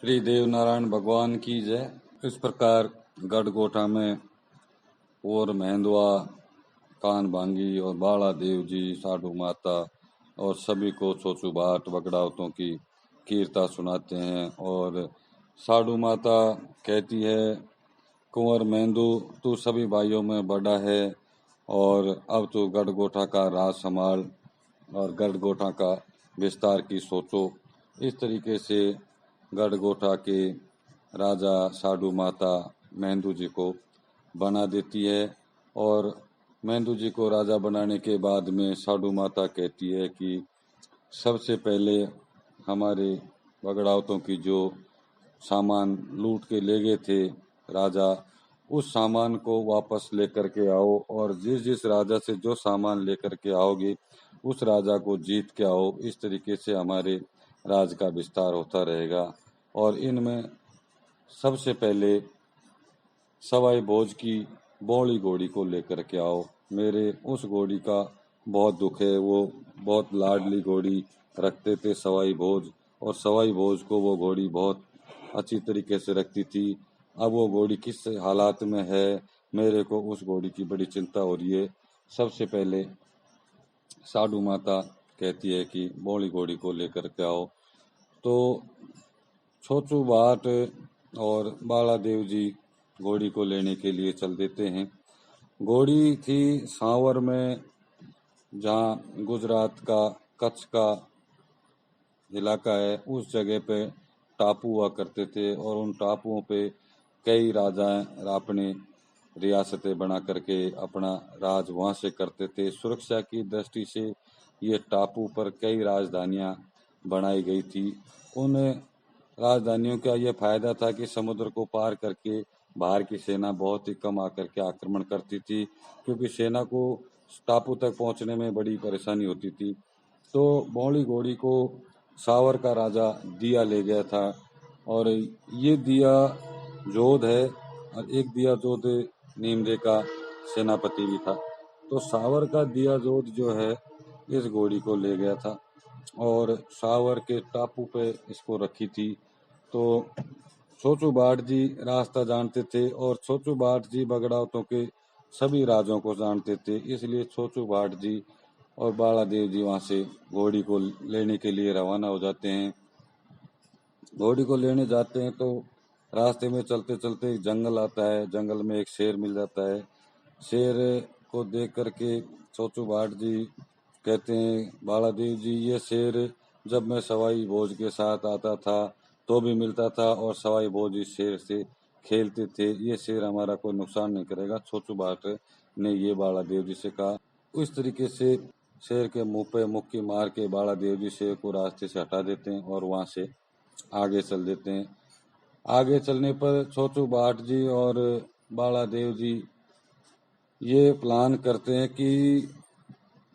श्री देव नारायण भगवान की जय। इस प्रकार गढ़गोटा में और मेहंदवा, कान भांगी और बाला देव जी, साधु माता और सभी को छोचू बाट बगड़ावतों की कीर्ता सुनाते हैं। और साधु माता कहती है, कुंवर मेंदू तू सभी भाइयों में बड़ा है और अब तू गढ़गोटा का राज संभाल और गढ़गोटा का विस्तार की सोचो। इस तरीके से गढ़गोटा के राजा साधु माता मेंदू जी को बना देती है। और मेंदू जी को राजा बनाने के बाद में साधु माता कहती है कि सबसे पहले हमारे बगड़ावतों की जो सामान लूट के ले गए थे राजा, उस सामान को वापस लेकर के आओ और जिस जिस राजा से जो सामान लेकर के आओगे उस राजा को जीत के आओ। इस तरीके से हमारे राज का विस्तार होता रहेगा। और इनमें सबसे पहले सवाई भोज की बौड़ी घोड़ी को लेकर के आओ। मेरे उस घोड़ी का बहुत दुख है, वो बहुत लाडली घोड़ी रखते थे सवाई भोज, और सवाई भोज को वो घोड़ी बहुत अच्छी तरीके से रखती थी। अब वो घोड़ी किस हालात में है, मेरे को उस घोड़ी की बड़ी चिंता हो रही है। सबसे पहले साधु माता कहती है कि बौड़ी घोड़ी को लेकर के आओ। तो छोचू बाट और बाला देव जी घोड़ी को लेने के लिए चल देते हैं। घोड़ी थी सांवर में, जहाँ गुजरात का कच्छ का इलाका है, उस जगह पे टापू हुआ करते थे और उन टापुओं पे कई राजा अपने रियासतें बना करके अपना राज वहाँ से करते थे। सुरक्षा की दृष्टि से ये टापू पर कई राजधानियाँ बनाई गई थी। उन राजधानियों का यह फायदा था कि समुद्र को पार करके बाहर की सेना बहुत ही कम आकर के आक्रमण करती थी, क्योंकि सेना को टापू तक पहुंचने में बड़ी परेशानी होती थी। तो बौड़ी घोड़ी को सावर का राजा दिया ले गया था, और ये दिया जोध है और एक दिया जोध नीमरे का सेनापति भी था। तो सावर का दिया जोध जो है इस घोड़ी को ले गया था और सावर के टापू पे इसको रखी थी। तो छोचू बाट जी रास्ता जानते थे और छोचू बाट जी बगड़ावतों के सभी राजों को जानते थे, इसलिए छोचू बाट जी और बाला देव जी वहां से घोड़ी को लेने के लिए रवाना हो जाते हैं। घोड़ी को लेने जाते हैं तो रास्ते में चलते चलते जंगल आता है। जंगल में एक शेर मिल जाता है। शेर को देख करके छोचू बाट जी कहते हैं, बाला देव जी ये शेर जब मैं सवाई भोज के साथ आता था तो भी मिलता था और सवाई भोज इस शेर से खेलते थे, ये शेर हमारा कोई नुकसान नहीं करेगा। छोचू बाट ने ये बाला देव जी से कहा। उस तरीके से शेर के मुंह पे मुक्की मार के बाला देव जी शेर को रास्ते से हटा देते हैं और वहां से आगे चल देते हैं। आगे चलने पर छोचू बाट जी और बाला देव जी ये प्लान करते हैं कि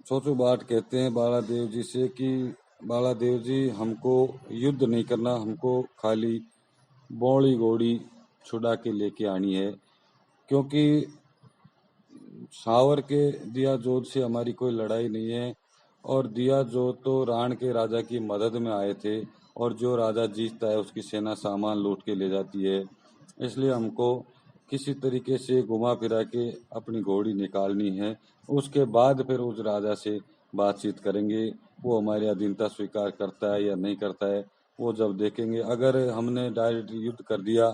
छोचू बाट कहते हैं बाला देव जी से कि बाला देव जी हमको युद्ध नहीं करना, हमको खाली बौड़ी घोड़ी छुड़ा के लेके आनी है, क्योंकि सावर के दिया जोध से हमारी कोई लड़ाई नहीं है और दिया जोध तो राण के राजा की मदद में आए थे और जो राजा जीतता है उसकी सेना सामान लूट के ले जाती है। इसलिए हमको किसी तरीके से घुमा फिरा के अपनी घोड़ी निकालनी है, उसके बाद फिर उस राजा से बातचीत करेंगे। वो हमारी अधीनता स्वीकार करता है या नहीं करता है वो जब देखेंगे। अगर हमने डायरेक्ट युद्ध कर दिया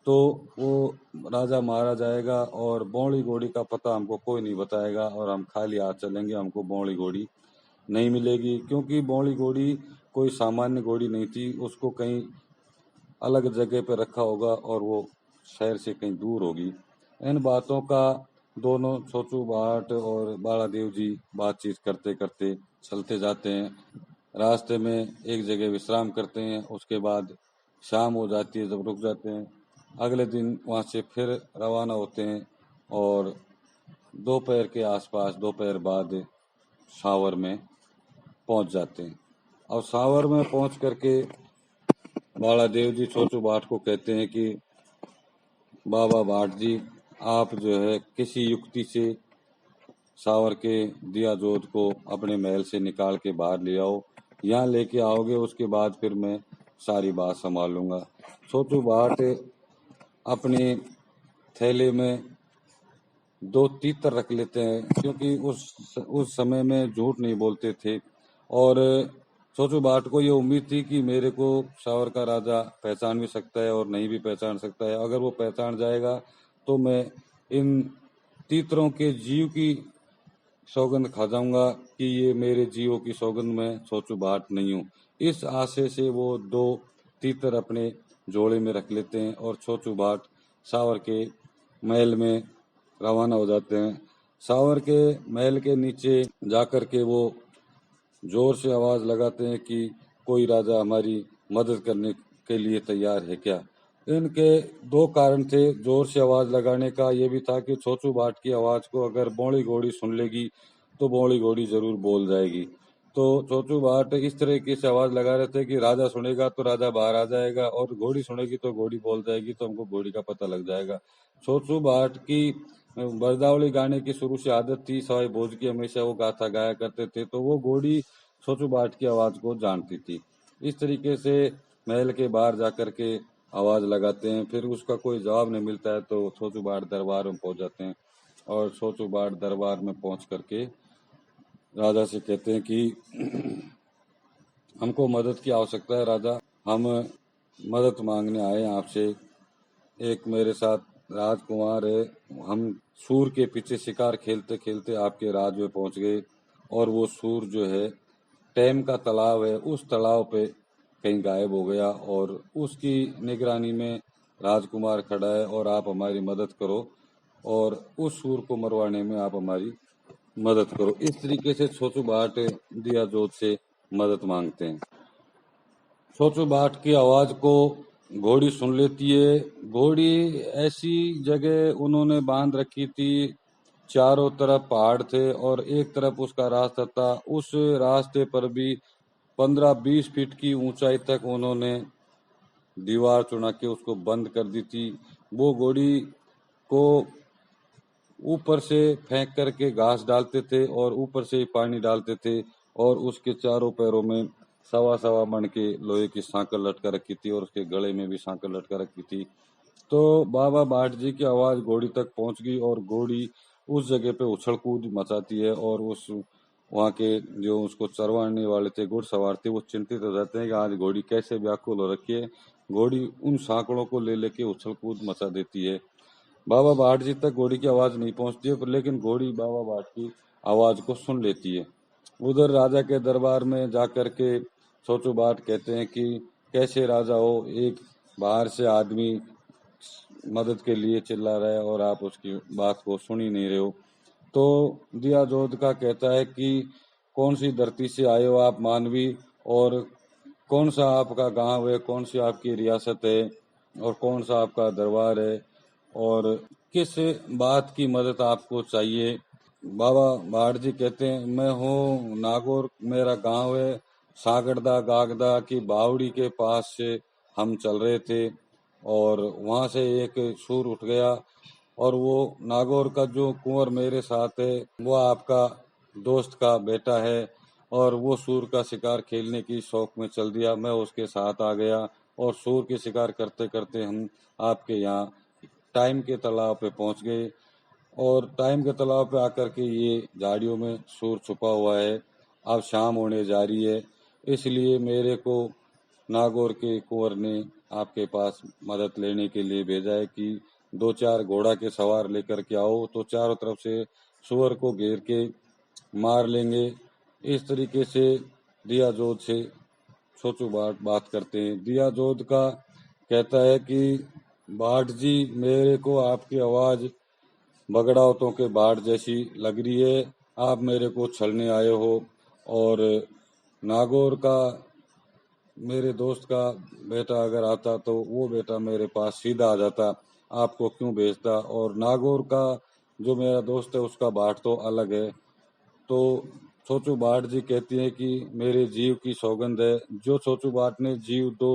तो वो राजा मारा जाएगा और बौड़ी घोड़ी का पता हमको कोई नहीं बताएगा और हम खाली हाथ चलेंगे, हमको बौड़ी घोड़ी नहीं मिलेगी। क्योंकि बौड़ी घोड़ी कोई सामान्य घोड़ी नहीं थी, उसको कहीं अलग जगह पे रखा होगा और वो शहर से कहीं दूर होगी। इन बातों का दोनों छोचू बाट और बाला देव जी बातचीत करते करते चलते जाते हैं। रास्ते में एक जगह विश्राम करते हैं, उसके बाद शाम हो जाती है जब रुक जाते हैं। अगले दिन वहां से फिर रवाना होते हैं और दोपहर के आसपास, दोपहर बाद सावर में पहुंच जाते हैं। और सावर में पहुंच करके बाला देव जी छोचू बाट को कहते हैं कि बाबा बाट जी आप जो है किसी युक्ति से सावर के दिया जोध को अपने महल से निकाल के बाहर ले आओ। यहाँ लेके आओगे उसके बाद फिर मैं सारी बात संभालूंगा। छोटू बाट अपने थैले में 2 तीतर रख लेते हैं, क्योंकि उस समय में झूठ नहीं बोलते थे। और छोटू बाट को ये उम्मीद थी कि मेरे को सावर का राजा पहचान भी सकता है और नहीं भी पहचान सकता है। अगर वो पहचान जाएगा तो मैं इन तीतरों के जीव की सौगंध खा जाऊंगा कि ये मेरे जीवों की सौगंध में छोटू बाट नहीं हूँ। इस आशय से वो 2 तीतर अपने झोले में रख लेते हैं और छोटू बाट सावर के महल में रवाना हो जाते हैं। सावर के महल के नीचे जाकर के वो जोर से आवाज लगाते हैं कि कोई राजा हमारी मदद करने के लिए तैयार है क्या। इनके 2 कारण थे जोर से आवाज लगाने का। ये भी था कि छोटू बाट की आवाज को अगर बौड़ी घोड़ी सुन लेगी तो बौड़ी घोड़ी जरूर बोल जाएगी। तो छोटू बाट इस तरीके से आवाज लगा रहे थे कि राजा सुनेगा तो राजा बाहर आ जाएगा और घोड़ी सुनेगी तो घोड़ी बोल जाएगी, तो हमको घोड़ी का पता लग जाएगा। छोटू बाट की बरदावली गाने की शुरू से आदत थी, सवाई भोज की हमेशा वो गाथा गाया करते थे, तो वो घोड़ी छोटू बाट की आवाज को जानती थी। इस तरीके से महल के बाहर जाकर के आवाज लगाते हैं। फिर उसका कोई जवाब नहीं मिलता है तो छोटू बाट दरबार में पहुंच जाते हैं और छोटू बाट दरबार में पहुंच करके राजा से कहते हैं कि हमको मदद की आवश्यकता है राजा, हम मदद मांगने आए हैं आपसे। एक मेरे साथ राजकुमार है, हम सूर के पीछे शिकार खेलते खेलते आपके राज में पहुंच गए और वो सूर जो है टैम का तालाब है, उस तालाब पे कहीं गायब हो गया और उसकी निगरानी में राजकुमार खड़ा है और आप हमारी मदद करो और उस सूर को मरवाने में आप हमारी मदद करो। इस तरीके से छोटू बाट दिया जोत से मदद मांगते हैं। छोटू बाट की आवाज को घोड़ी सुन लेती है। घोड़ी ऐसी जगह उन्होंने बांध रखी थी, चारों तरफ पहाड़ थे और एक तरफ उसका रास्ता था। उस रास्ते पर भी 15-20 फीट की ऊंचाई तक उन्होंने दीवार चुना के उसको बंद कर दी थी। वो घोड़ी को ऊपर से फेंक करके घास डालते थे और ऊपर से ही पानी डालते थे और उसके चारों पैरों में 1.25 मन के लोहे की सांकल लटका रखी थी और उसके गले में भी सांकल लटका रखी थी। तो बाबा बाट जी की आवाज घोड़ी तक पहुंच गई और घोड़ी उस जगह पे उछल कूद मचाती है और उस वहाँ के जो उसको चरवाने वाले थे, घुड़सवार थे, वो चिंतित हो जाते हैं कि आज घोड़ी कैसे व्याकुल हो रखी है। घोड़ी उन सांकड़ों को ले लेके उछल कूद मचा देती है। बाबा बाट जी तक घोड़ी की आवाज नहीं पहुंचती है, पर लेकिन घोड़ी बाबा बाट की आवाज को सुन लेती है। उधर राजा के दरबार में जाकर के छोटू बाट कहते हैं कि कैसे राजा हो, एक बाहर से आदमी मदद के लिए चिल्ला रहा है और आप उसकी बात को सुन ही नहीं रहे हो। तो दिया जोध का कहता है कि कौन सी धरती से आए हो आप मानवी, और कौन सा आपका गांव है, कौन सी आपकी रियासत है और कौन सा आपका दरबार है और किस बात की मदद आपको चाहिए। बाबा बाट जी कहते हैं मैं हूँ नागौर, मेरा गांव है सागरदा गागदा की बावड़ी के पास से हम चल रहे थे और वहां से एक सूर उठ गया और वो नागौर का जो कुंवर मेरे साथ है वो आपका दोस्त का बेटा है और वो सूर का शिकार खेलने की शौक में चल दिया। मैं उसके साथ आ गया और सूर के शिकार करते करते हम आपके यहाँ टाइम के तालाब पे पहुंच गए और टाइम के तालाब पे आकर के ये झाड़ियों में सूर छुपा हुआ है। अब शाम होने जा रही है, इसलिए मेरे को नागौर के कुंवर ने आपके पास मदद लेने के लिए भेजा है कि 2-4 घोड़ा के सवार लेकर के आओ, तो चारों तरफ से सुअर को घेर के मार लेंगे। इस तरीके से दिया जोध से छोटू बाट बात करते हैं। दिया जोध का कहता है कि बाट जी मेरे को आपकी आवाज बगड़ावतों के बाट जैसी लग रही है, आप मेरे को छलने आए हो और नागौर का मेरे दोस्त का बेटा अगर आता तो वो बेटा मेरे पास सीधा आ जाता, आपको क्यों भेजता, और नागौर का जो मेरा दोस्त है उसका बाट तो अलग है। तो छोटू बाट जी कहती हैं कि मेरे जीव की सौगंध है। जो छोटू बाट ने जीव 2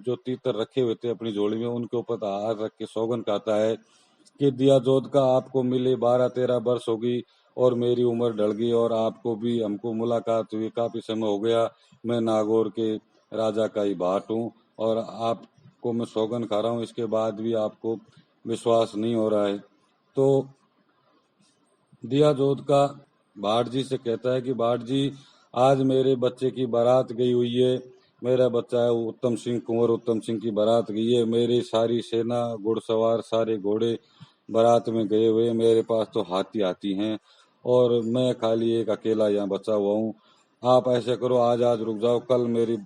जो तीतर रखे हुए थे अपनी झोली में उनके ऊपर हाथ रख के सौगंध खाता है कि दिया जोध का आपको मिले 12-13 वर्ष होगी और मेरी उम्र ढल गई और आपको भी हमको मुलाकात हुई, काफी समय हो गया। मैं नागौर के राजा का ही भाट हूँ और आपको मैं सौगंध खा रहा हूँ, इसके बाद भी आपको विश्वास नहीं हो रहा है। तो दिया जोत का भाट जी से कहता है कि भाट जी, आज मेरे बच्चे की बारात गई हुई है, मेरा बच्चा है उत्तम सिंह, कुंवर उत्तम सिंह की बारात गई है, मेरी सारी सेना घुड़सवार सारे घोड़े बारात में गए हुए, मेरे पास तो हाथी हाथी हैं और मैं खाली एक अकेला यहाँ बचा हुआ हूँ। आप ऐसे करो, आज आज रुक जाओ, कल मेरी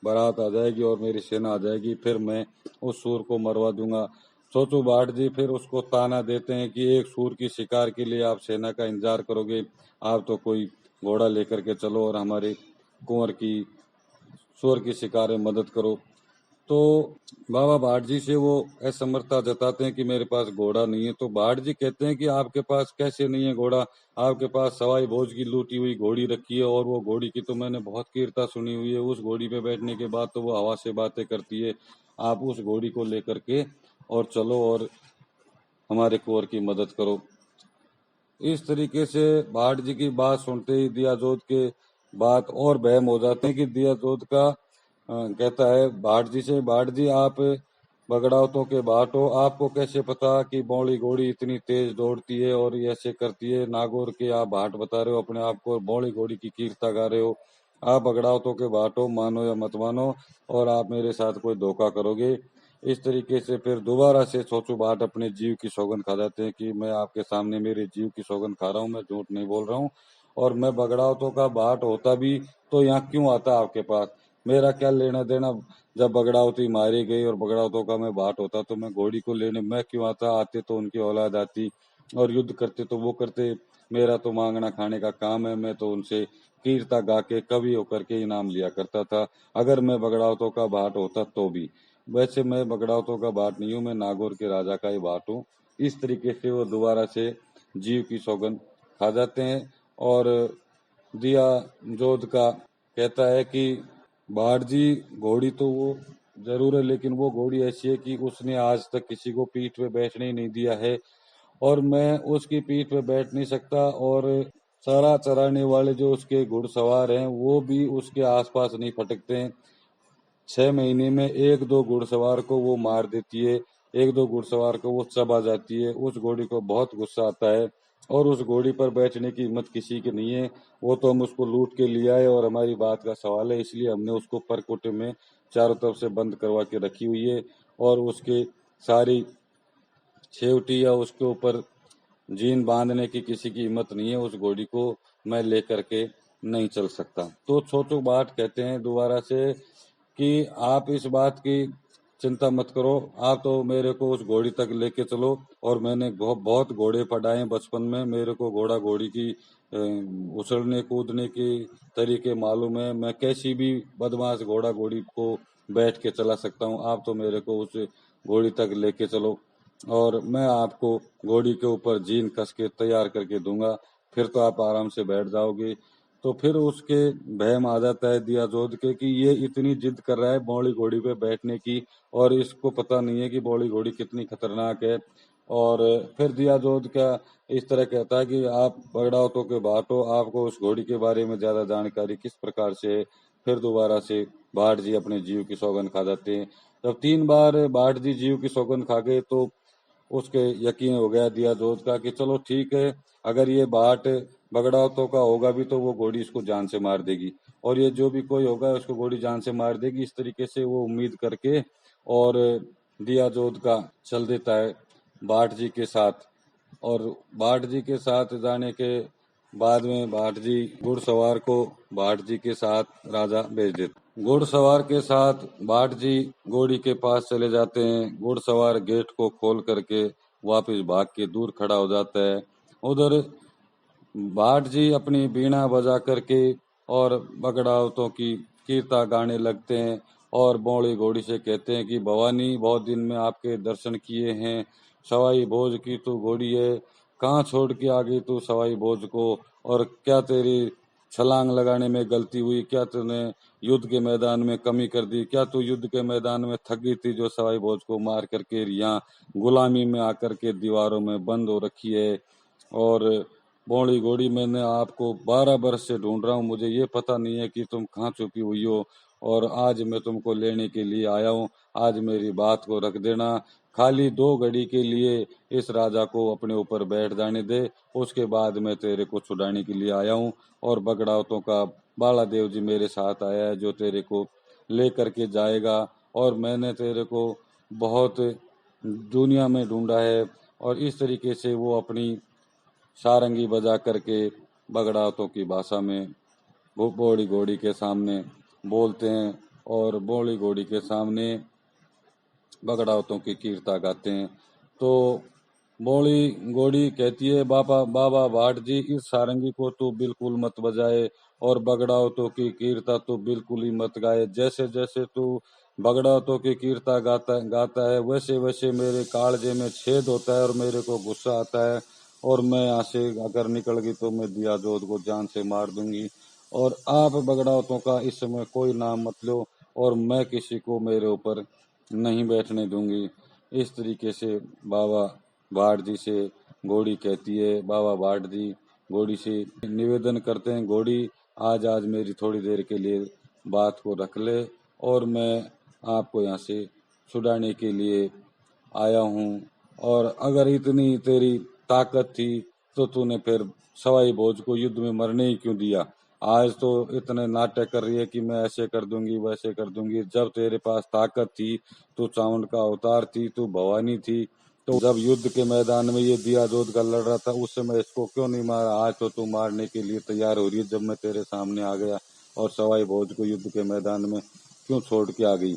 बारात आ जाएगी और मेरी सेना आ जाएगी, फिर मैं उस सूर को मरवा दूंगा। सोचू भाट जी फिर उसको ताना देते हैं कि एक सूर की शिकार के लिए आप सेना का इंतजार करोगे, आप तो कोई घोड़ा लेकर के चलो और हमारे कुंवर की सूर की शिकार में मदद करो। तो बाबा भाट जी से वो असमर्थता जताते हैं कि मेरे पास घोड़ा नहीं है। तो भाट जी कहते हैं कि आपके पास कैसे नहीं है घोड़ा, आपके पास सवाई भोज की लूटी हुई घोड़ी रखी है और वो घोड़ी की तो मैंने बहुत कीर्ता सुनी हुई है, उस घोड़ी पे बैठने के बाद तो वो हवा से बातें करती है, आप उस घोड़ी को लेकर के और चलो और हमारे कुंवर की मदद करो। इस तरीके से भाट जी की बात सुनते ही दिया जोत के बात और बहम हो जाते हैं कि दिया जोत का कहता है भाट जी से, भाट जी आप बगड़ावतों के भाट हो, आपको कैसे पता कि बौड़ी घोड़ी इतनी तेज दौड़ती है और ये ऐसे करती है, नागौर के आप भाट बता रहे हो अपने आप को, बौड़ी घोड़ी की कीर्ता गा रहे हो, आप बगड़ावतों के भाट हो, मानो या मत मानो, और आप मेरे साथ कोई धोखा करोगे। इस तरीके से फिर दोबारा से सोचू भाट अपने जीव की सौगंध खा जाते हैं कि मैं आपके सामने मेरे जीव की सौगंध खा रहा हूँ, मैं झूठ नहीं बोल रहा हूँ, और मैं बगड़ावतों का भाट होता भी तो यहाँ क्यों आता आपके पास, मेरा क्या लेना देना। जब बगड़ावती मारी गई और बगड़ावतों का मैं भाट होता तो मैं घोड़ी को लेने मैं क्यों आता, आते तो उनकी औलाद आती और युद्ध करते तो वो करते, मेरा तो मांगना खाने का काम है, मैं तो उनसे कीर्ता गा के कवि होकर के इनाम लिया करता था, अगर मैं बगड़ावतों का भाट होता तो भी। वैसे मैं बगड़ावतों का भाट नहीं हूँ, मैं नागौर के राजा का ही भाट हूँ। इस तरीके से वो दोबारा से जीव की सौगंध खा जाते हैं और दिया जोध का कहता है कि भाट जी, घोड़ी तो वो जरूर है लेकिन वो घोड़ी ऐसी है कि उसने आज तक किसी को पीठ पे बैठने ही नहीं दिया है और मैं उसकी पीठ पे बैठ नहीं सकता, और चारा चराने वाले जो उसके घुड़सवार हैं वो भी उसके आसपास नहीं फटकते हैं। 6 महीने में एक दो घुड़सवार को वो मार देती है, एक दो घुड़सवार को वो चबा जाती है, उस घोड़ी को बहुत गुस्सा आता है और उस घोड़ी पर बैठने की हिम्मत किसी की नहीं है। वो तो हम उसको लूट के ले आए और हमारी बात का सवाल है, इसलिए हमने उसको परकोटे में चारों तरफ से बंद करवा के रखी हुई है और उसके सारी छेवटी या उसके ऊपर जीन बांधने की किसी की हिम्मत नहीं है, उस घोड़ी को मैं लेकर के नहीं चल सकता। तो छोटू बाट कहते हैं दोबारा से कि आप इस बात की चिंता मत करो, आप तो मेरे को उस घोड़ी तक लेके चलो, और मैंने बहुत घोड़े पढ़ाए बचपन में, मेरे को घोड़ा घोड़ी की उछलने कूदने के तरीके मालूम है, मैं कैसी भी बदमाश घोड़ा घोड़ी को बैठ के चला सकता हूँ, आप तो मेरे को उस घोड़ी तक लेके चलो और मैं आपको घोड़ी के ऊपर जीन कस के तैयार करके दूंगा, फिर तो आप आराम से बैठ जाओगे। तो फिर उसके वहम आ जाता है दिया जोध के कि ये इतनी जिद कर रहा है बौड़ी घोड़ी पे बैठने की और इसको पता नहीं है कि बौड़ी घोड़ी कितनी खतरनाक है। और फिर दिया जोध का इस तरह कहता है कि आप बगड़ावतों के भाट हो, आपको उस घोड़ी के बारे में ज्यादा जानकारी किस प्रकार से है। फिर दोबारा से भाट जी अपने जीव की सौगंध खा जाते हैं। जब 3 बार भाट जी जीव की सौगंध खा गए तो उसके यकीन हो गया दिया जोत का कि चलो ठीक है, अगर ये बाट बगड़ावतों का होगा भी तो वो घोड़ी इसको जान से मार देगी, और ये जो भी कोई होगा उसको घोड़ी जान से मार देगी। इस तरीके से वो उम्मीद करके और दिया जोत का चल देता है बाट जी के साथ, और बाट जी के साथ जाने के बाद में भाट जी घुड़सवार को भाट जी के साथ राजा भेज देते। घुड़सवार के साथ भाट जी घोड़ी के पास चले जाते हैं, घुड़सवार गेट को खोल करके वापस भाग के दूर खड़ा हो जाता है। उधर भाट जी अपनी बीणा बजा करके और बगड़ावतों की कीर्ता गाने लगते हैं और बौड़ी घोड़ी से कहते हैं कि भवानी, बहुत दिन में आपके दर्शन किए हैं, सवाई भोज की तू घोड़ी है, कहाँ छोड़ के आ गई तू सवाई भोज को, और क्या तेरी छलांग लगाने में गलती हुई, क्या तूने युद्ध के मैदान में कमी कर दी, क्या तू युद्ध के मैदान में थक गई थी जो सवाई भोज को मार करके यहाँ गुलामी में आकर के दीवारों में बंद हो रखी है। और बौड़ी घोड़ी, मैंने आपको 12 बरस से ढूंढ रहा हूँ, मुझे ये पता नहीं है कि तुम कहाँ छुपी हुई हो, और आज मैं तुमको लेने के लिए आया हूँ। आज मेरी बात को रख देना, खाली 2 घड़ी के लिए इस राजा को अपने ऊपर बैठ जाने दे, उसके बाद मैं तेरे को छुड़ाने के लिए आया हूँ। और बगड़ावतों का बाला देव जी मेरे साथ आया है, जो तेरे को ले करके जाएगा। और मैंने तेरे को बहुत दुनिया में ढूंढा है। और इस तरीके से वो अपनी सारंगी बजा करके बगड़ावतों की भाषा में बौड़ी घोड़ी के सामने बोलते हैं, और बौड़ी घोड़ी के सामने बगड़ावतों की कीर्ता गाते हैं। तो बौड़ी घोड़ी कहती है, बाबा बाबा भाट जी, इस सारंगी को तो बिल्कुल मत बजाए, और बगड़ावतों की कीर्ता तो बिल्कुल ही मत गाए। जैसे जैसे तू बगड़ावतों की कीर्ता गाता गाता है, वैसे वैसे मेरे कालजे में छेद होता है और मेरे को गुस्सा आता है, और मैं यहाँ से अगर निकल गई तो मैं दिया जोत को जान से मार दूंगी। और आप बगड़ावतों का इस समय कोई नाम मत लो, और मैं किसी को मेरे ऊपर नहीं बैठने दूंगी। इस तरीके से बाबा भाट जी से घोड़ी कहती है। बाबा भाट जी घोड़ी से निवेदन करते हैं, घोड़ी आज आज मेरी थोड़ी देर के लिए बात को रख ले, और मैं आपको यहाँ से छुड़ाने के लिए आया हूँ। और अगर इतनी तेरी ताकत थी तो तूने फिर सवाई भोज को युद्ध में मरने ही क्यों दिया। आज तो इतने नाटक कर रही है कि मैं ऐसे कर दूंगी वैसे कर दूंगी। जब तेरे पास ताकत थी, तू चावंड का अवतार थी, तू भवानी थी, तो जब युद्ध के मैदान में ये दिया जोत का लड़ रहा था, उस समय इसको क्यों नहीं मारा। आज तो तू मारने के लिए तैयार हो रही है, जब मैं तेरे सामने आ गया, और सवाई भोज को युद्ध के मैदान में क्यों छोड़ के आ गई।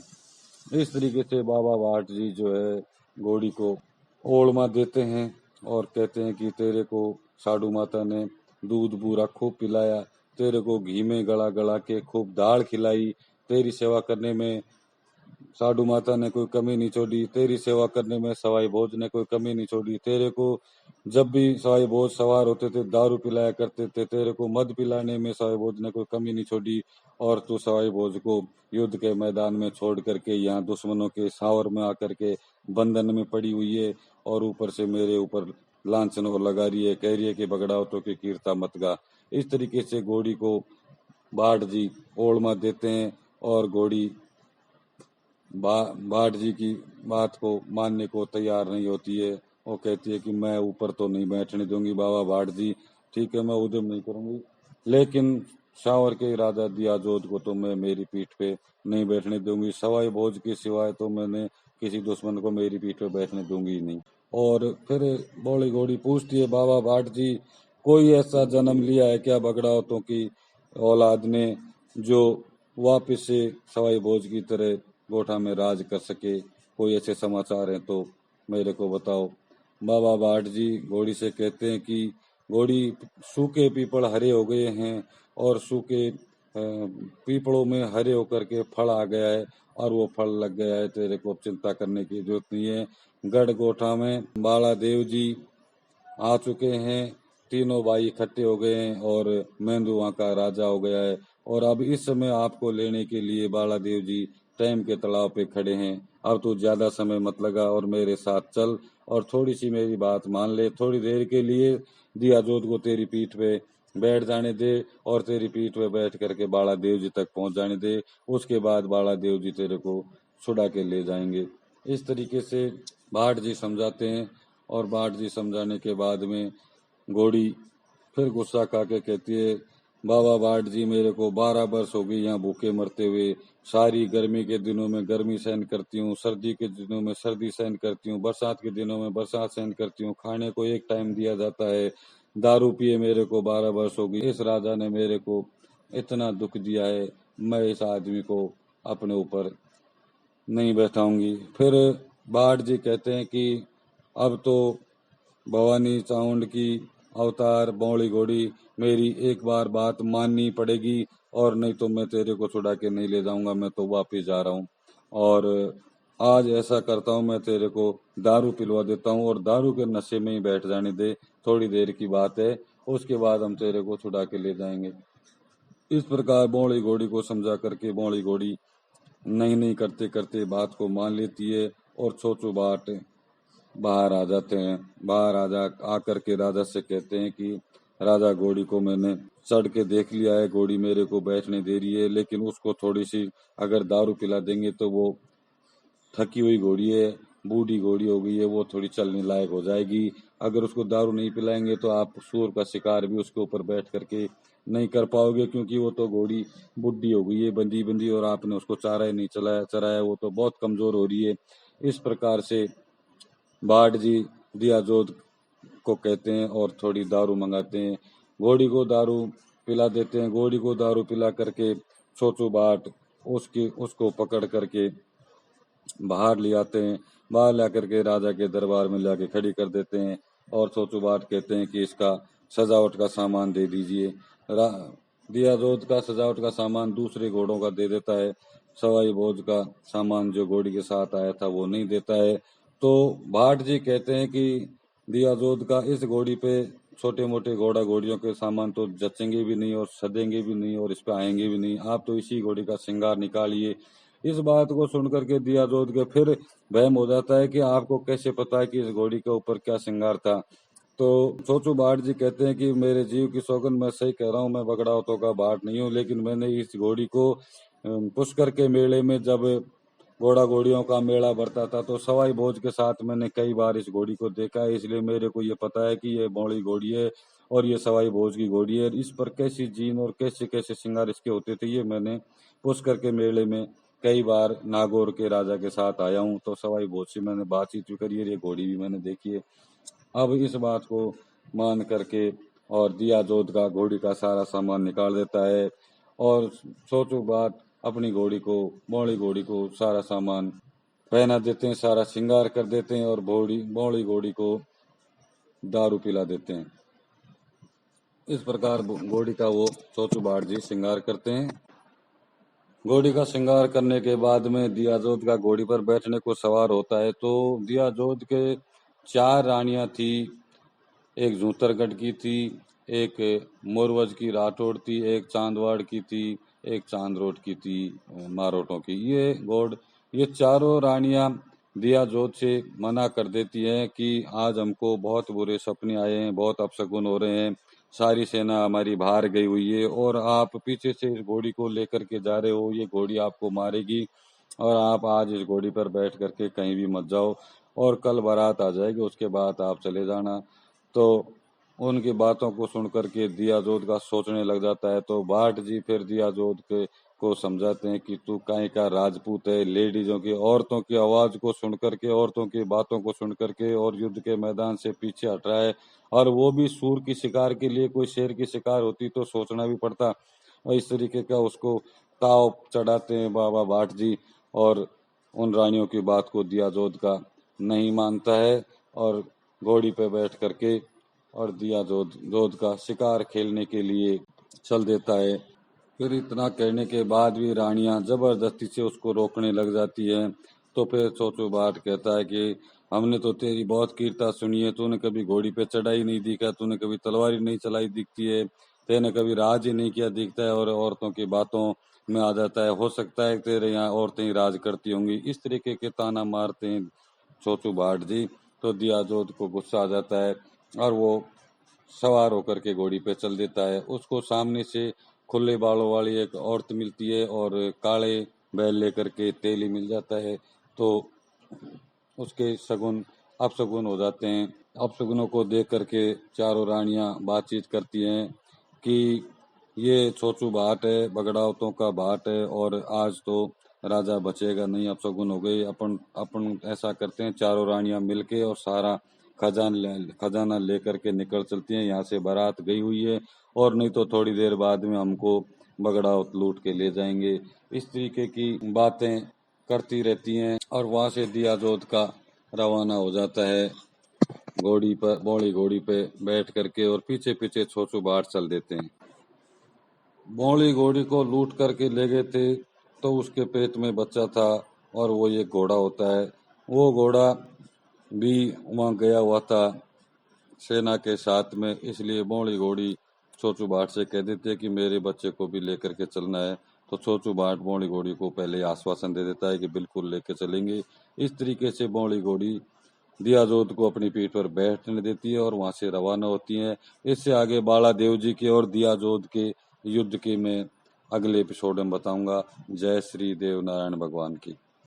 इस तरीके से बाबा भाट जी जो है घोड़ी को ओळमा देते हैं, और कहते हैं कि तेरे को साधु माता ने दूध बूरा खूब पिलाया, तेरे को घी में गला गला के खूब दाल खिलाई, तेरी सेवा करने में साधु माता ने कोई कमी नहीं छोड़ी, तेरी सेवा करने में सवाई भोज ने कोई कमी नहीं छोड़ी। तेरे को जब भी सवाई भोज सवार होते थे दारू पिलाया करते थे, तेरे को मद पिलाने में सवाई भोज ने कोई कमी नहीं छोड़ी। और तू सवाई भोज को युद्ध के मैदान में छोड़ करके यहाँ दुश्मनों के सावर में आकर के बंधन में पड़ी हुई है, और ऊपर से मेरे ऊपर लांछन और लगा रही है, कह रही है कि बगड़ावतों की कीर्ता मत गा। इस तरीके से घोड़ी को भाट जी ओळमा देते हैं, और घोड़ी भाट जी की बात को मानने को तैयार नहीं होती है। वो कहती है कि मैं ऊपर तो नहीं बैठने दूंगी बाबा भाट जी, ठीक है मैं उद्यम नहीं करूंगी, लेकिन शावर के राजा दियाजोद को तो मैं मेरी पीठ पे नहीं बैठने दूंगी। सवाई भोज के सिवाय तो मैंने किसी दुश्मन को मेरी पीठ पे बैठने दूंगी ही नहीं। और फिर बौड़ी घोड़ी पूछती है, बाबा भाट जी, कोई ऐसा जन्म लिया है क्या बगड़ावतों की औलाद ने, जो वापस से सवाई भोज की तरह गोठा में राज कर सके। कोई ऐसे समाचार हैं तो मेरे को बताओ। बाबा भाट जी घोड़ी से कहते हैं कि घोड़ी, सूखे पीपल हरे हो गए हैं, और सूखे पीपलों में हरे होकर के फल आ गया है, और वो फल लग गया है, तेरे को चिंता करने की जरूरत नहीं है। गढ़ गोठा में बाला देव जी आ चुके हैं, तीनों भाई इकट्ठे हो गए हैं, और मेंदू वहाँ का राजा हो गया है। और अब इस समय आपको लेने के लिए बाला देव जी टैम के तालाब पे खड़े हैं। अब तू ज्यादा समय मत लगा और मेरे साथ चल, और थोड़ी सी मेरी बात मान ले। थोड़ी देर के लिए दिया जोत को तेरी पीठ पे बैठ जाने दे, और तेरी पीठ पे बैठ करके बाला देव जी तक पहुंच जाने दे। उसके बाद बाला देव जी तेरे को छुड़ा के ले जाएंगे। इस तरीके से भाट जी समझाते हैं, और भाट जी समझाने के बाद में घोड़ी फिर गुस्सा खा के कहती है, बाबा भाट जी, मेरे को 12 वर्ष हो गई यहाँ भूखे मरते हुए। सारी गर्मी के दिनों में गर्मी सहन करती हूँ, सर्दी के दिनों में सर्दी सहन करती हूँ, बरसात के दिनों में बरसात सहन करती हूँ। खाने को एक टाइम दिया जाता है, दारू पिए मेरे को 12 वर्ष हो गई। इस राजा ने मेरे को इतना दुख दिया है, मैं इस आदमी को अपने ऊपर नहीं बैठाऊंगी। फिर भाट जी कहते हैं कि अब तो भवानी चामुंड की अवतार बौड़ी घोड़ी, मेरी एक बार बात माननी पड़ेगी, और नहीं तो मैं तेरे को छुड़ा के नहीं ले जाऊंगा, मैं तो वापिस जा रहा हूँ। और आज ऐसा करता हूँ, मैं तेरे को दारू पिलवा देता हूँ, और दारू के नशे में ही बैठ जाने दे, थोड़ी देर की बात है, उसके बाद हम तेरे को छुड़ा के ले जाएंगे। इस प्रकार बौड़ी घोड़ी को समझा करके बौड़ी घोड़ी नहीं नहीं करते करते बात को मान लेती है, और चोचू बाट बाहर आ जाते हैं। बाहर आकर के राजा से कहते हैं कि राजा, घोड़ी को मैंने चढ़ के देख लिया है, घोड़ी मेरे को बैठने दे रही है, लेकिन उसको थोड़ी सी अगर दारू पिला देंगे तो वो थकी हुई घोड़ी है, बूढ़ी घोड़ी हो गई है, वो थोड़ी चलने लायक हो जाएगी। अगर उसको दारू नहीं पिलाएंगे तो आप सूअर का शिकार भी उसके ऊपर बैठ करके नहीं कर पाओगे, क्योंकि वो तो घोड़ी बुढ़ी हो गई है, बंधी बंधी, और आपने उसको चारा ही नहीं चराया, वो तो बहुत कमजोर हो रही है। इस प्रकार से भाट जी दिया जोत को कहते हैं और थोड़ी दारू मंगाते हैं। घोड़ी को दारू पिला देते हैं। घोड़ी को दारू पिला करके छोचू बाट उसको पकड़ करके बाहर ले आते हैं। बाहर ला करके राजा के दरबार में लाके खड़ी कर देते हैं और छोचू बाट कहते हैं कि इसका सजावट का सामान दे दीजिए। दिया जोत का सजावट का सामान दूसरे घोड़ों का दे देता है। सवाई भोज का सामान जो घोड़ी के साथ आया था वो नहीं देता है। तो भाट जी कहते हैं कि दिया जोत का इस घोड़ी पे छोटे मोटे घोड़ा घोड़ियों के सामान तो जचेंगे भी नहीं और सदेंगे भी नहीं और इस पे आएंगे भी नहीं, आप तो इसी घोड़ी का श्रृंगार निकालिए। इस बात को सुनकर के दिया जोत के फिर वहम हो जाता है कि आपको कैसे पता है कि इस घोड़ी के ऊपर क्या श्रृंगार था। तो छोचू बाट जी कहते हैं कि मेरे जीव की सौगंध, मैं सही कह रहा हूँ, मैं बगड़ावतों का बाट नहीं हूँ, लेकिन मैंने इस घोड़ी को पुष्कर के मेले में जब घोड़ा घोड़ियों का मेला भरता था तो सवाई भोज के साथ मैंने कई बार इस घोड़ी को देखा है, इसलिए मेरे को ये पता है कि ये बौड़ी घोड़ी है और ये सवाई भोज की घोड़ी है। इस पर कैसी जीन और कैसे कैसे श्रृंगार इसके होते थे ये मैंने पुष्कर के मेले में कई बार नागौर के राजा के साथ आया हूँ, तो सवाई भोज से मैंने बातचीत भी करी है, ये घोड़ी भी मैंने देखी है। अब इस बात को मान करके और दिया जोत का घोड़ी का सारा सामान निकाल देता है और सोचो बात अपनी घोड़ी को, बौड़ी घोड़ी को सारा सामान पहना देते हैं, सारा श्रृंगार कर देते हैं और बौड़ी घोड़ी को दारू पिला देते हैं। इस प्रकार घोड़ी का वो सोचू बाट जी श्रृंगार करते हैं। घोड़ी का श्रृंगार करने के बाद में दिया जोत का घोड़ी पर बैठने को सवार होता है। तो दिया जोत के 4 रानियां थी, एक जूतरगढ़ की थी, एक मोरवज की राठौड़ थी, एक चांदवाड़ की थी, एक चांदरोट की थी, मारोटों की। ये चारों रानियां दिया जोत से मना कर देती हैं कि आज हमको बहुत बुरे सपने आए हैं, बहुत अपशगुन हो रहे हैं, सारी सेना हमारी बाहर गई हुई है और आप पीछे से इस घोड़ी को लेकर के जा रहे हो, ये घोड़ी आपको मारेगी और आप आज इस घोड़ी पर बैठ करके कहीं भी मत जाओ और कल बारात आ जाएगी, उसके बाद आप चले जाना। तो उनकी बातों को सुनकर के दिया जोत का सोचने लग जाता है। तो भाट जी फिर दिया जोत के को समझाते हैं कि तू काहे का राजपूत है, लेडीजों की, औरतों की आवाज को सुनकर के, औरतों की बातों को सुनकर के और युद्ध के मैदान से पीछे हट रहा है, और वो भी सूर की शिकार के लिए। कोई शेर की शिकार होती तो सोचना भी पड़ता, और इस तरीके का उसको ताव चढ़ाते हैं बाबा भाट जी। और उन रानियों की बात को दिया जोत का नहीं मानता है और घोड़ी पे बैठ करके और दिया जोत का शिकार खेलने के लिए चल देता है। फिर इतना कहने के बाद भी रानियां जबरदस्ती से उसको रोकने लग जाती हैं। तो फिर सोचो बाट कहता है कि हमने तो तेरी बहुत कीर्ता सुनी है, तूने कभी घोड़ी पे चढ़ाई नहीं दिखा, तूने कभी तलवारी नहीं चलाई दिखती है, तेने कभी राज ही नहीं किया दिखता है और औरतों की बातों में आ जाता है, हो सकता है तेरे यहाँ औरतें ही राज करती होंगी। इस तरीके के ताना मारते हैं सोचू बाट जी। तो दिया जोत को गुस्सा आ जाता है और वो सवार होकर के घोड़ी पे चल देता है। उसको सामने से खुले बालों वाली एक औरत मिलती है और काले बैल लेकर के तेली मिल जाता है। तो उसके शगुन अपशगुन हो जाते हैं। अपशगुनों को देख करके चारों रानियां बातचीत करती हैं कि ये छोचू बाट है, बगड़ावतों का बाट है और आज तो राजा बचेगा नहीं, अपशगुन हो गई। अपन अपन ऐसा करते हैं, चारों रानियां मिलके और सारा खजाना लेकर के निकल चलती हैं, यहाँ से बारात गई हुई है और नहीं तो थोड़ी देर बाद में हमको बगड़ावत लूट के ले जाएंगे। इस तरीके की बातें करती रहती हैं और वहां से दिया जोत का रवाना हो जाता है घोड़ी पर, बौड़ी घोड़ी पे बैठ करके, और पीछे पीछे छोचू बाट चल देते हैं। बौड़ी घोड़ी को लूट करके ले गए थे तो उसके पेट में बच्चा था और वो ये घोड़ा होता है। वो घोड़ा भी वहां गया हुआ था सेना के साथ में, इसलिए बौड़ी घोड़ी छोचू बाट से कह देती है कि मेरे बच्चे को भी लेकर के चलना है। तो छोचू बाट बौड़ी घोड़ी को पहले आश्वासन दे देता है कि बिल्कुल लेके चलेंगे। इस तरीके से बौड़ी घोड़ी दिया जोत को अपनी पीठ पर बैठने देती है और वहां से रवाना होती है। इससे आगे बाला देव जी के और दिया जोत के युद्ध की मैं अगले एपिसोड में बताऊंगा। जय श्री देव नारायण भगवान की।